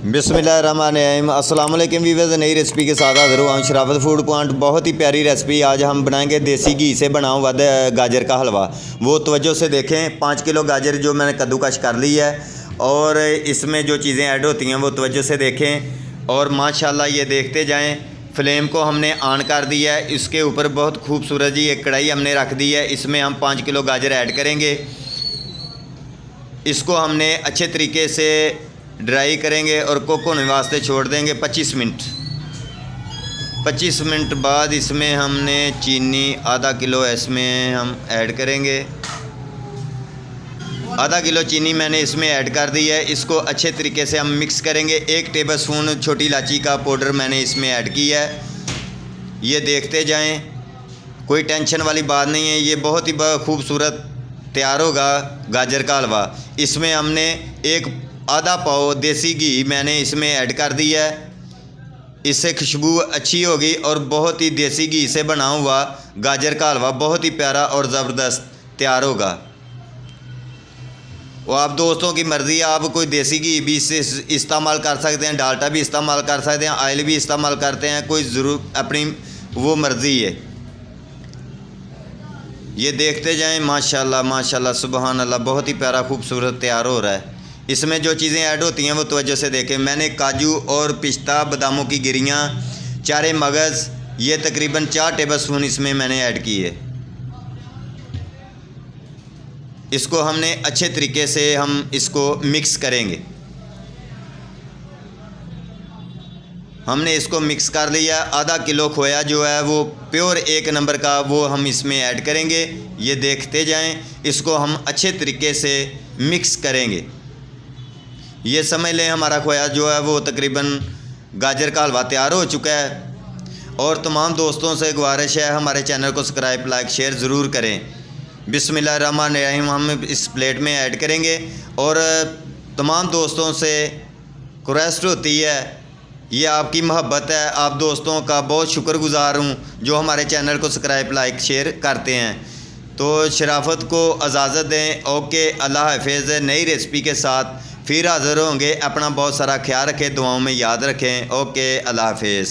बिस्मिल्लाहिर्रहमानिर्रहीम। अस्सलाम वालेकुम वीवर्स, नई रेसिपी के साथ हाज़िर हुआ हूँ शराफत फूड पॉइंट। बहुत ही प्यारी रेसिपी आज हम बनाएंगे, देसी घी से बना हुआ गाजर का हलवा। वो तवज्जो से देखें, 5 किलो गाजर जो मैंने कद्दूकश कर ली है और इसमें जो चीज़ें ऐड होती हैं वो तवज्जो से देखें और माशाल्लाह ये देखते जाएँ। फ्लेम को हमने ऑन कर दिया है, इसके ऊपर बहुत खूबसूरत जी एक कढ़ाई हमने रख दी है। इसमें हम 5 किलो गाजर ऐड करेंगे। इसको हमने अच्छे तरीके से ड्राई करेंगे और कुक होने वास्ते छोड़ देंगे 25 मिनट। 25 मिनट बाद इसमें हमने चीनी आधा किलो इसमें हम ऐड करेंगे। आधा किलो चीनी मैंने इसमें ऐड कर दी है। इसको अच्छे तरीके से हम मिक्स करेंगे। 1 टेबलस्पून छोटी इलायची का पाउडर मैंने इसमें ऐड किया है। ये देखते जाएं, कोई टेंशन वाली बात नहीं है। ये बहुत ही खूबसूरत तैयार होगा गाजर का हलवा। इसमें हमने आधा पाव देसी घी मैंने इसमें ऐड कर दिया है। इससे खुशबू अच्छी होगी और बहुत ही देसी घी से बना हुआ गाजर का हलवा बहुत ही प्यारा और ज़बरदस्त तैयार होगा। वो आप दोस्तों की मर्ज़ी है, आप कोई देसी घी भी इससे इस्तेमाल कर सकते हैं, डालडा भी इस्तेमाल कर सकते हैं, ऑयल भी इस्तेमाल करते हैं, कोई ज़रूर अपनी वो मर्ज़ी है। ये देखते जाएं, माशाल्लाह माशाल्लाह सुबहान अल्लाह, बहुत ही प्यारा खूबसूरत तैयार हो रहा है। इसमें जो चीज़ें ऐड होती हैं वो तवज्जो से देखें। मैंने काजू और पिस्ता, बादामों की गिरियाँ, चारे मगज़, ये तकरीबन 4 टेबलस्पून इसमें मैंने ऐड की है। इसको हमने अच्छे तरीके से हम इसको मिक्स करेंगे। हमने इसको मिक्स कर लिया। आधा किलो खोया जो है वो प्योर 1 नंबर का, वो हम इसमें ऐड करेंगे। ये देखते जाएं, इसको हम अच्छे तरीके से मिक्स करेंगे। ये समझ लें हमारा खोया जो है वो तकरीबन गाजर का हलवा तैयार हो चुका है। और तमाम दोस्तों से गुजारिश है, हमारे चैनल को सब्सक्राइब, लाइक, शेयर ज़रूर करें। बिस्मिल्लाहिर्रहमानिर्रहीम हम इस प्लेट में ऐड करेंगे। और तमाम दोस्तों से रिक्वेस्ट होती है, ये आपकी मोहब्बत है, आप दोस्तों का बहुत शुक्रगुज़ार हूँ जो हमारे चैनल को सब्सक्राइब, लाइक, शेयर करते हैं। तो शराफत को इजाज़त दें। ओके, अल्लाह हाफिज़। नई रेसिपी के साथ फिर हाज़िर होंगे। अपना बहुत सारा ख्याल रखें, दुआओं में याद रखें। ओके, अल्लाह हाफिज़।